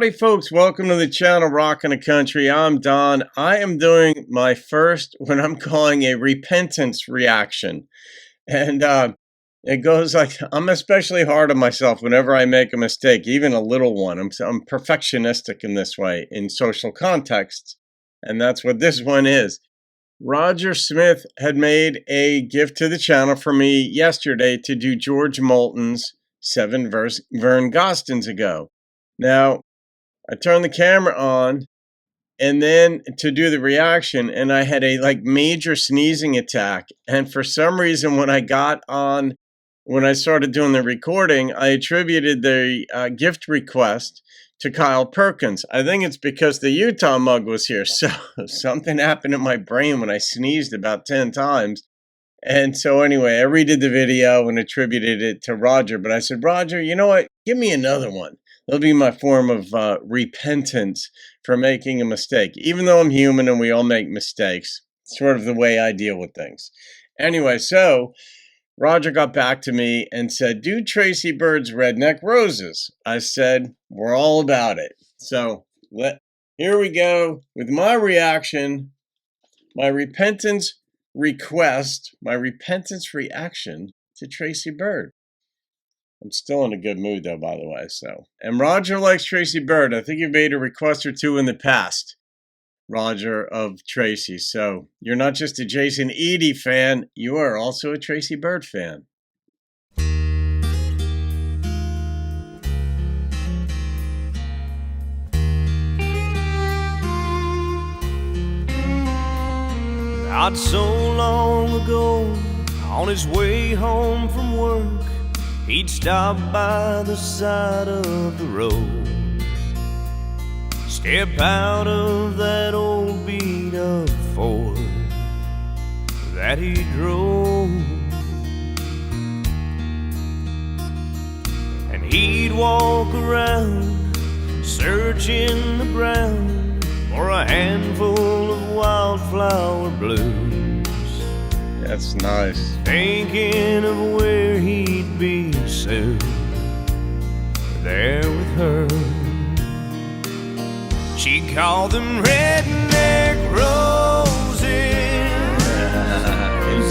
Howdy folks, welcome to the channel Rockin' the Country. I'm Don. I am doing my first, what I'm calling a repentance reaction. And it goes like, I'm especially hard on myself whenever I make a mistake, even a little one. I'm perfectionistic in this way in social contexts. And that's what this one is. Roger Smith had made a gift to the channel for me yesterday to do George Moulton's 7 Vern Gostins ago. Now, I turned the camera on and then to do the reaction, and I had a major sneezing attack. And for some reason, when I started doing the recording, I attributed the gift request to Kyle Perkins. I think it's because the Utah mug was here. So something happened in my brain when I sneezed about 10 times. And so anyway, I redid the video and attributed it to Roger. But I said, Roger, you know what? Give me another one. That'll be my form of repentance for making a mistake. Even though I'm human and we all make mistakes, sort of the way I deal with things. Anyway, so Roger got back to me and said, do Tracy Byrd's Redneck Roses. I said, we're all about it. So here we go with my reaction, my repentance request, my repentance reaction to Tracy Byrd. I'm still in a good mood though, by the way. And Roger likes Tracy Byrd. I think you've made a request or two in the past, Roger, of Tracy. So you're not just a Jason Eady fan, you are also a Tracy Byrd fan. Not so long ago, on his way home from work, he'd stop by the side of the road, step out of that old beat-up Ford that he drove, and he'd walk around searching the ground for a handful of wildflower blooms. That's nice. Thinking of where he'd be soon, there with her. She called them redneck roses.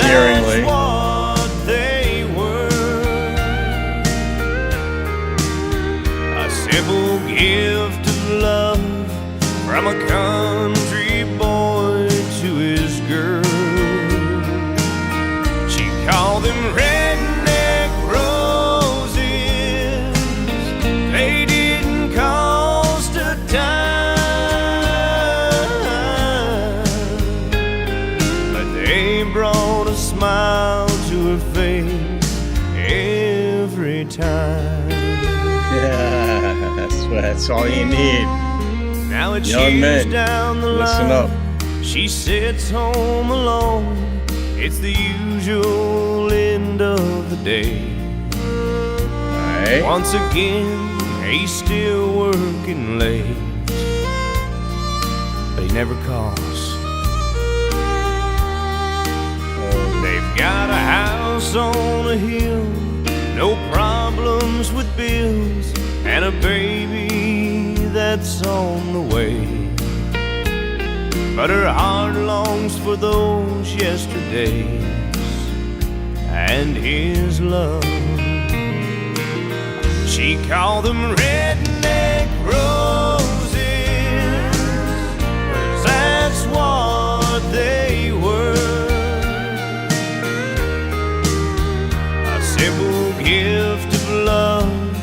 Endearingly. That's what they were. A simple gift of love from a country boy to his girl. Call them redneck roses. They didn't cost a dime, but they brought a smile to her face every time. Yeah, that's all you need. Now it's young men, down the listen line. up. She sits home alone. It's the usual end of the day. Right. Once again, he's still working late, but he never calls. They've got a house on a hill, no problems with bills, and a baby that's on the way. But her heart longs for those yesterdays and his love. She called them redneck roses, 'cause that's what they were. A simple gift of love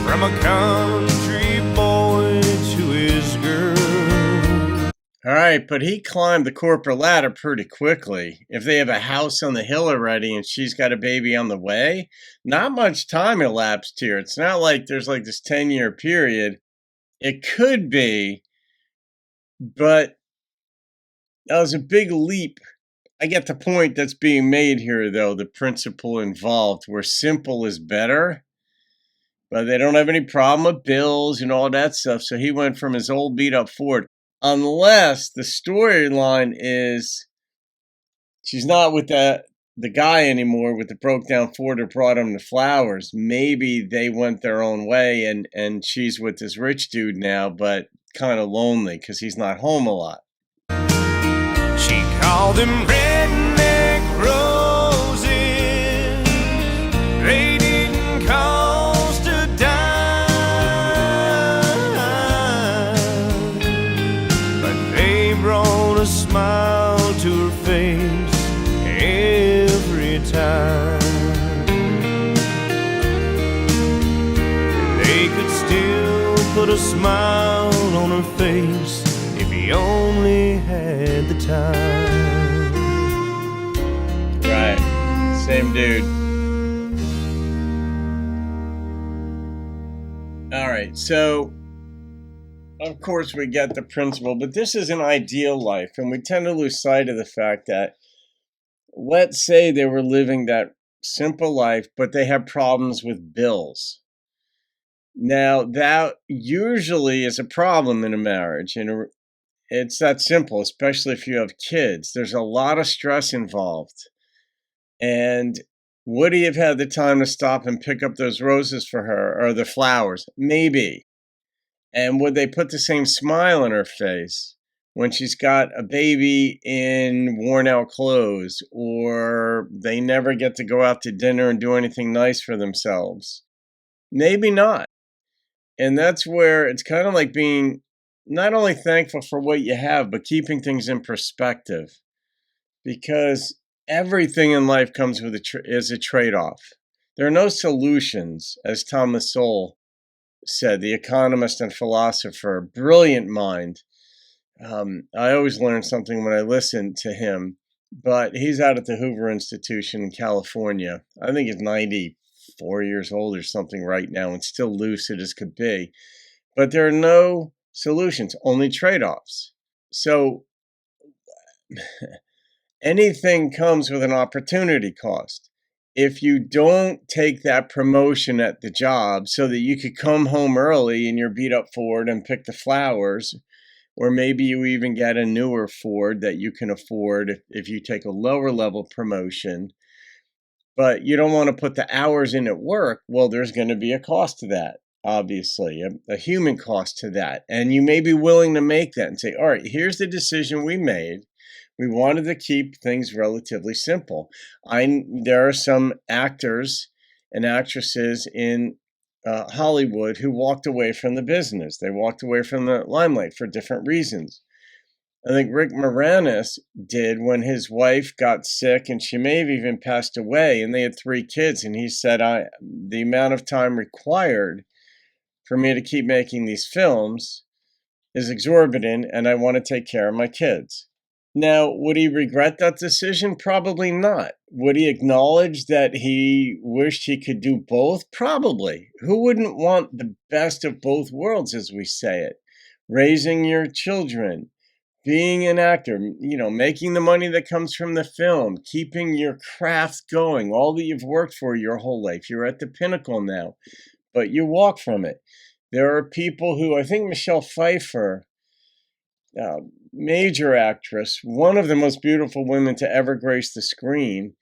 from a country boy to his girl. All right, but he climbed the corporate ladder pretty quickly. If they have a house on the hill already and she's got a baby on the way, not much time elapsed here. It's not like there's this 10-year period. It could be, but that was a big leap. I get the point that's being made here, though, the principle involved, where simple is better, but they don't have any problem with bills and all that stuff. So he went from his old beat-up Ford. Unless the storyline is she's not with that the guy anymore with the broke down Ford that brought him the flowers. Maybe they went their own way, and she's with this rich dude now, but kind of lonely because he's not home a lot. She called them redneck roses. They didn't cost a dime, but they brought a smile to her face every time. They could still put a smile on her face if he only had the time. Right. Same dude. All right. So, of course, we get the principle, but this is an ideal life. And we tend to lose sight of the fact that, let's say they were living that simple life, but they have problems with bills. Now, that usually is a problem in a marriage. And it's that simple, especially if you have kids. There's a lot of stress involved. And would he have had the time to stop and pick up those roses for her or the flowers? Maybe. And would they put the same smile on her face when she's got a baby in worn out clothes, or they never get to go out to dinner and do anything nice for themselves? Maybe not. And that's where it's kind of like being not only thankful for what you have, but keeping things in perspective, because everything in life comes with is a trade-off. There are no solutions, as Thomas Sowell said, the economist and philosopher, brilliant mind. I always learn something when I listen to him, but he's out at the Hoover Institution in California. I think he's 94 years old or something right now and still lucid as could be. But there are no solutions, only trade-offs. So anything comes with an opportunity cost. If you don't take that promotion at the job so that you could come home early in your beat up Ford and pick the flowers, or maybe you even get a newer Ford that you can afford if you take a lower level promotion, but you don't want to put the hours in at work, well, there's going to be a cost to that, obviously, a human cost to that. And you may be willing to make that and say, all right, here's the decision we made. We wanted to keep things relatively simple. There are some actors and actresses in Hollywood who walked away from the business. They walked away from the limelight for different reasons. I think Rick Moranis did when his wife got sick, and she may have even passed away, and they had 3 kids. And he said, the amount of time required for me to keep making these films is exorbitant, and I want to take care of my kids. Now, would he regret that decision? Probably not. Would he acknowledge that he wished he could do both? Probably. Who wouldn't want the best of both worlds, as we say it? Raising your children, being an actor, making the money that comes from the film, keeping your craft going, all that you've worked for your whole life. You're at the pinnacle now, but you walk from it. There are people who, I think Michelle Pfeiffer, major actress, one of the most beautiful women to ever grace the screen.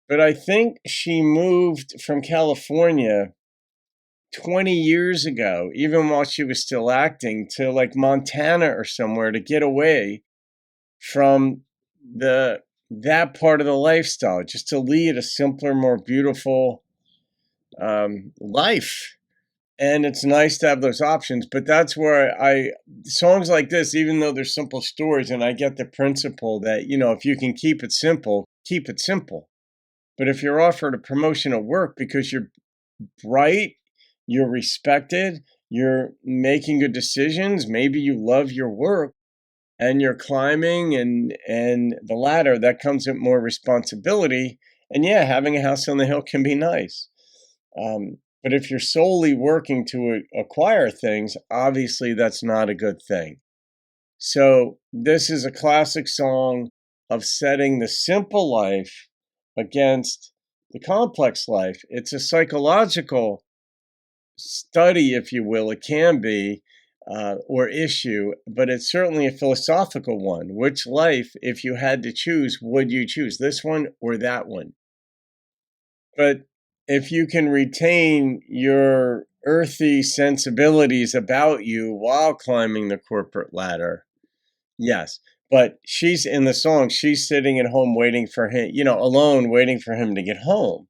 But I think she moved from California 20 years ago, even while she was still acting, to like Montana or somewhere to get away from that part of the lifestyle, just to lead a simpler, more beautiful life. And it's nice to have those options, but that's where songs like this, even though they're simple stories, and I get the principle that, if you can keep it simple, keep it simple. But if you're offered a promotion at work because you're bright, you're respected, you're making good decisions, maybe you love your work and you're climbing and the ladder, that comes with more responsibility. And yeah, having a house on the hill can be nice. But if you're solely working to acquire things, obviously that's not a good thing. So this is a classic song of setting the simple life against the complex life. It's a psychological study, if you will. It can be or issue, but it's certainly a philosophical one. Which life, if you had to choose, would you choose, this one or that one? But if you can retain your earthy sensibilities about you while climbing the corporate ladder, yes. But she's in the song, she's sitting at home waiting for him, alone, waiting for him to get home.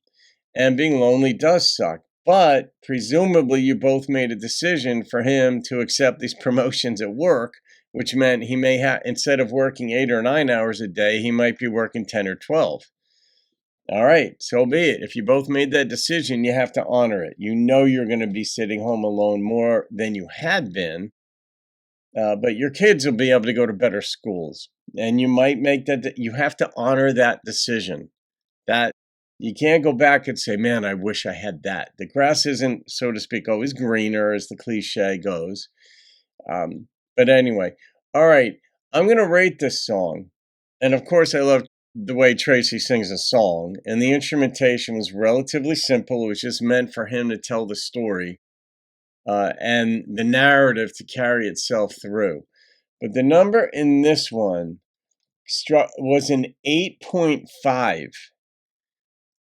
And being lonely does suck. But presumably, you both made a decision for him to accept these promotions at work, which meant he may have, instead of working 8 or 9 hours a day, he might be working 10 or 12. All right, so be it. If you both made that decision, you have to honor it. You know you're going to be sitting home alone more than you had been, but your kids will be able to go to better schools. And you might make that, you have to honor that decision. That you can't go back and say, man, I wish I had that. The grass isn't, so to speak, always greener, as the cliche goes. But anyway, all right, I'm going to rate this song. And of course, I love the way Tracy sings a song. And the instrumentation was relatively simple. It was just meant for him to tell the story and the narrative to carry itself through. But the number in this one was an 8.5.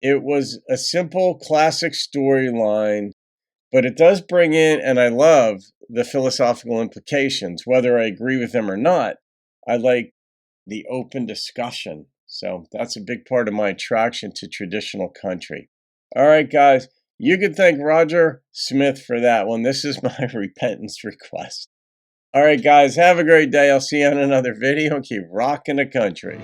It was a simple classic storyline, but it does bring in, and I love the philosophical implications. Whether I agree with them or not, I like the open discussion. So that's a big part of my attraction to traditional country. All right, guys, you can thank Roger Smith for that one. This is my repentance request. All right, guys, have a great day. I'll see you on another video. Keep rocking the country.